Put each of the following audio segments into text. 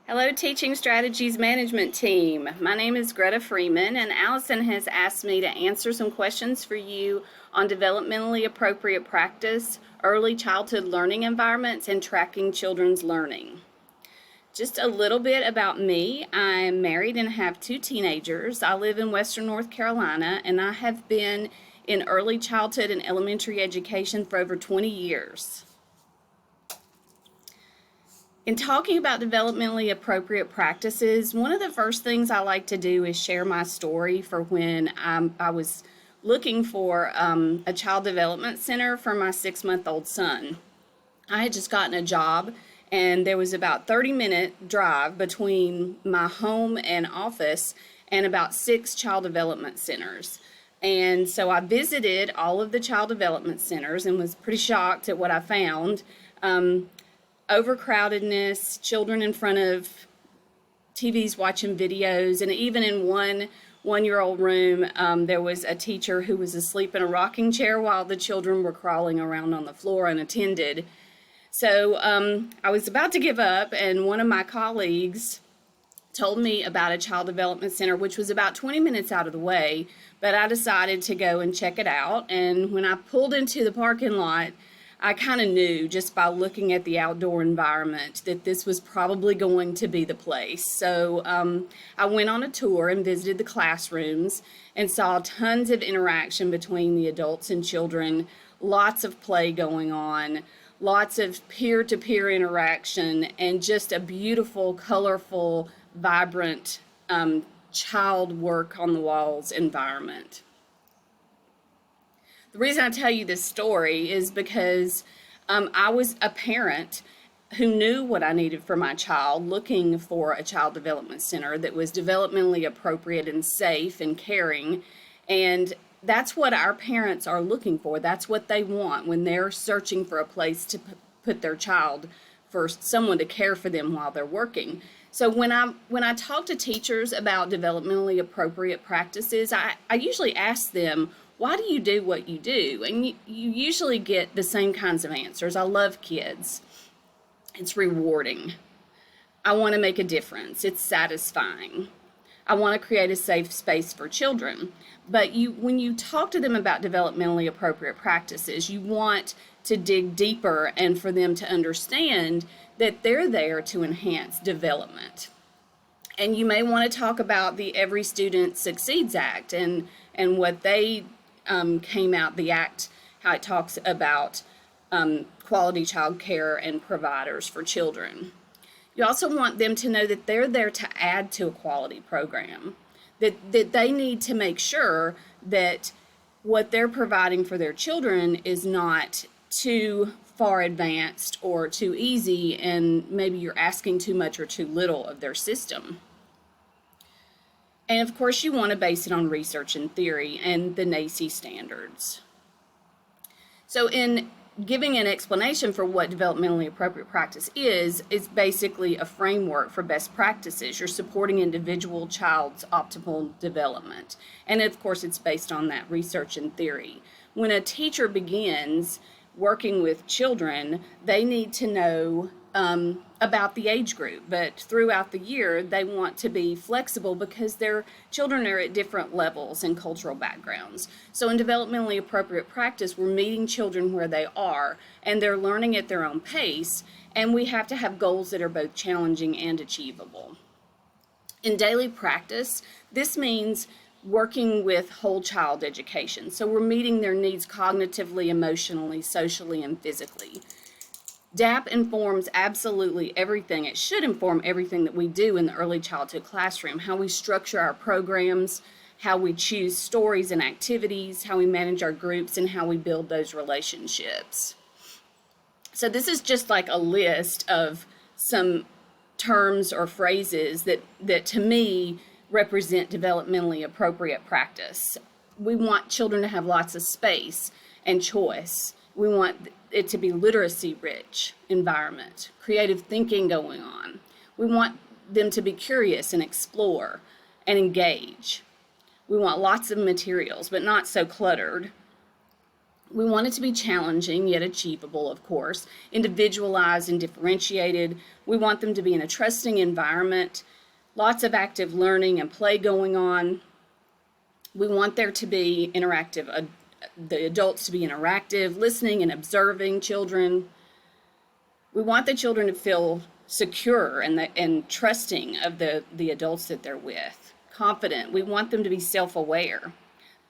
Hello, Teaching Strategies Management Team. My name is Greta Freeman, and Allison has asked me to answer some questions for you on developmentally appropriate practice, early childhood learning environments, and tracking children's learning. Just a little bit about me. I'm married and have two teenagers. I live in Western North Carolina, and I have been in early childhood and elementary education for over 20 years. In talking about developmentally appropriate practices, one of the first things I like to do is share my story for when I was looking for a child development center for my 6-month-old son. I had just gotten a job, and there was about 30-minute drive between my home and office and about 6 child development centers. And so I visited all of the child development centers and was pretty shocked at what I found. Overcrowdedness, children in front of TVs watching videos, and even in one-year-old room, there was a teacher who was asleep in a rocking chair while the children were crawling around on the floor unattended. So I was about to give up, and one of my colleagues told me about a child development center, which was about 20 minutes out of the way, but I decided to go and check it out. And when I pulled into the parking lot, I kind of knew just by looking at the outdoor environment that this was probably going to be the place. So I went on a tour and visited the classrooms and saw tons of interaction between the adults and children, lots of play going on, lots of peer-to-peer interaction, and just a beautiful, colorful, vibrant child work on the walls environment. The reason I tell you this story is because I was a parent who knew what I needed for my child, looking for a child development center that was developmentally appropriate and safe and caring. And that's what our parents are looking for. That's what they want when they're searching for a place to put their child, for someone to care for them while they're working. So when I talk to teachers about developmentally appropriate practices, I usually ask them, why do you do what you do? And you usually get the same kinds of answers. I love kids. It's rewarding. I want to make a difference. It's satisfying. I want to create a safe space for children. But when you talk to them about developmentally appropriate practices, you want to dig deeper and for them to understand that they're there to enhance development. And you may want to talk about the Every Student Succeeds Act and what they came out, the act, how it talks about quality child care and providers for children. You also want them to know that they're there to add to a quality program, that they need to make sure that what they're providing for their children is not too far advanced or too easy, and maybe you're asking too much or too little of their system. And of course, you want to base it on research and theory and the NAEYC standards. So in giving an explanation for what developmentally appropriate practice is basically a framework for best practices. You're supporting individual child's optimal development. And of course, it's based on that research and theory. When a teacher begins working with children, they need to know about the age group, but throughout the year they want to be flexible because their children are at different levels and cultural backgrounds. So in developmentally appropriate practice, we're meeting children where they are and they're learning at their own pace, and we have to have goals that are both challenging and achievable. In daily practice, this means working with whole child education. So we're meeting their needs cognitively, emotionally, socially, and physically. DAP informs absolutely everything. It should inform everything that we do in the early childhood classroom, how we structure our programs, how we choose stories and activities, how we manage our groups, and how we build those relationships. So this is just like a list of some terms or phrases that to me represent developmentally appropriate practice. We want children to have lots of space and choice. We want it to be literacy-rich environment, creative thinking going on. We want them to be curious and explore and engage. We want lots of materials, but not so cluttered. We want it to be challenging yet achievable, of course, individualized and differentiated. We want them to be in a trusting environment, lots of active learning and play going on. We want there to be interactive, the adults to be interactive, listening and observing children. We want the children to feel secure and trusting of the adults that they're with, confident. We want them to be self-aware.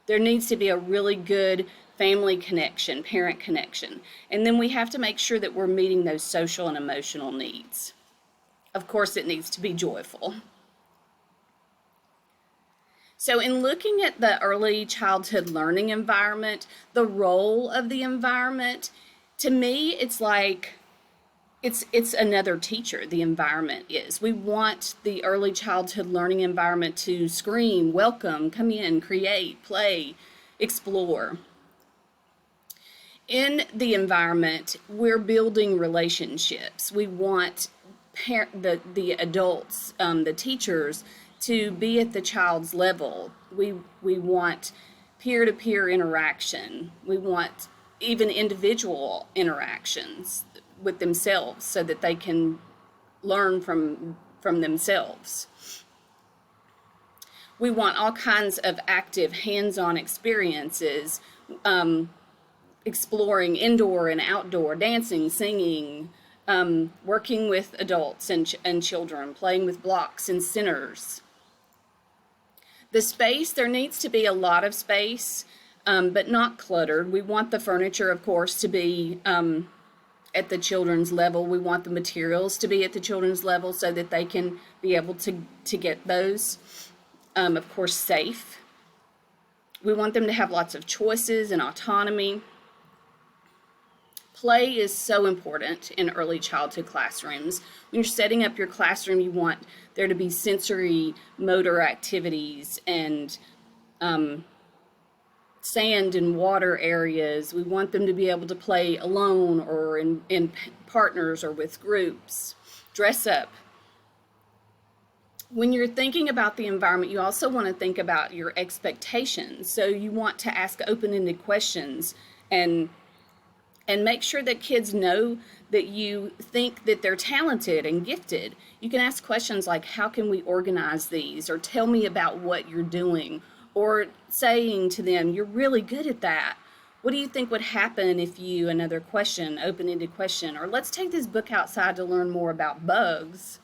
There needs to be a really good family connection, parent connection. And then we have to make sure that we're meeting those social and emotional needs. Of course, it needs to be joyful. So in looking at the early childhood learning environment, the role of the environment, to me, it's like it's another teacher, the environment is. We want the early childhood learning environment to scream, welcome, come in, create, play, explore. In the environment, we're building relationships. We want the adults, the teachers, to be at the child's level. We want peer-to-peer interaction. We want even individual interactions with themselves so that they can learn from themselves. We want all kinds of active hands-on experiences, exploring indoor and outdoor, dancing, singing, working with adults and children, playing with blocks and centers. The space, there needs to be a lot of space, but not cluttered. We want the furniture, of course, to be at the children's level. We want the materials to be at the children's level so that they can be able to get those. Of course, safe. We want them to have lots of choices and autonomy. Play is so important in early childhood classrooms. When you're setting up your classroom, you want there to be sensory motor activities and sand and water areas. We want them to be able to play alone or in partners or with groups. Dress up. When you're thinking about the environment, you also want to think about your expectations. So you want to ask open-ended questions and make sure that kids know that you think that they're talented and gifted. You can ask questions like, how can we organize these? Or tell me about what you're doing. Or saying to them, you're really good at that. What do you think would happen if you, another question, open-ended question, or let's take this book outside to learn more about bugs.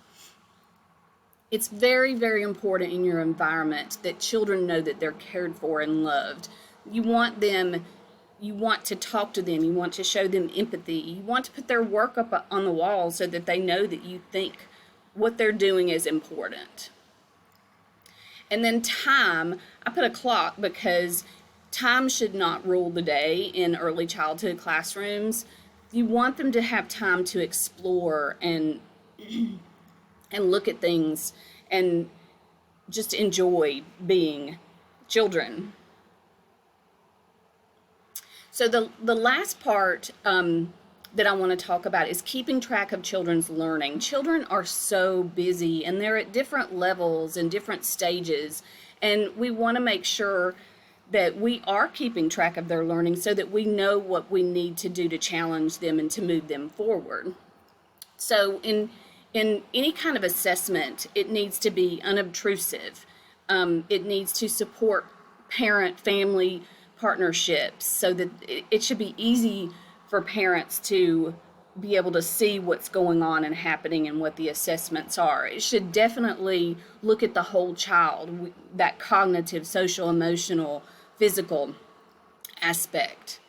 It's very, very important in your environment that children know that they're cared for and loved. You want to talk to them, you want to show them empathy, you want to put their work up on the wall so that they know that you think what they're doing is important. And then time, I put a clock because time should not rule the day in early childhood classrooms. You want them to have time to explore and look at things and just enjoy being children. So the last part that I want to talk about is keeping track of children's learning. Children are so busy and they're at different levels and different stages, and we want to make sure that we are keeping track of their learning so that we know what we need to do to challenge them and to move them forward. So in any kind of assessment, it needs to be unobtrusive. It needs to support parent-family partnerships so that it should be easy for parents to be able to see what's going on and happening and what the assessments are. It should definitely look at the whole child, that cognitive, social, emotional, physical aspect.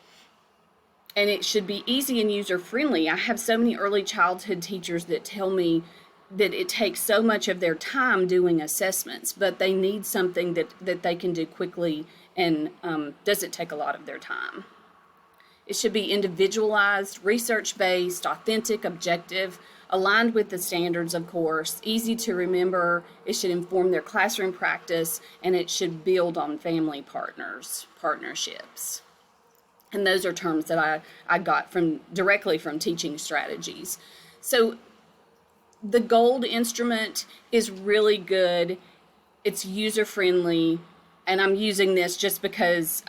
And it should be easy and user-friendly. I have so many early childhood teachers that tell me that it takes so much of their time doing assessments, but they need something that they can do quickly and doesn't take a lot of their time. It should be individualized, research-based, authentic, objective, aligned with the standards, of course, easy to remember. It should inform their classroom practice, and it should build on family partnerships. And those are terms that I got directly from teaching strategies. So the GOLD instrument is really good. It's user-friendly, And I'm using this just because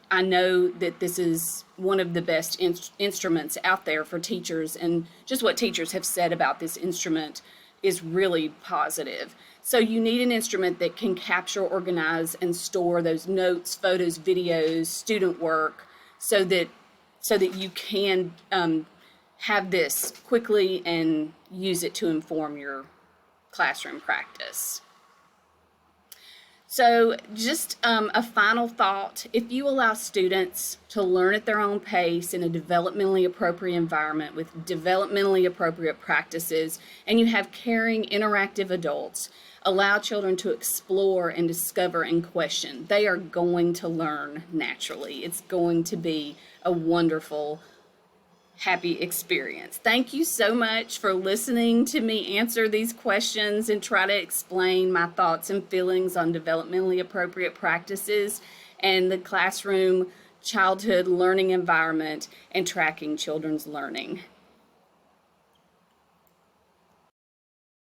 I know that this is one of the best instruments out there for teachers, and just what teachers have said about this instrument is really positive. So you need an instrument that can capture, organize, and store those notes, photos, videos, student work, so that you can have this quickly and use it to inform your classroom practice. So just a final thought: if you allow students to learn at their own pace in a developmentally appropriate environment with developmentally appropriate practices, and you have caring, interactive adults, allow children to explore and discover and question, they are going to learn naturally. It's going to be a wonderful, happy experience. Thank you so much for listening to me answer these questions and try to explain my thoughts and feelings on developmentally appropriate practices and the classroom childhood learning environment and tracking children's learning.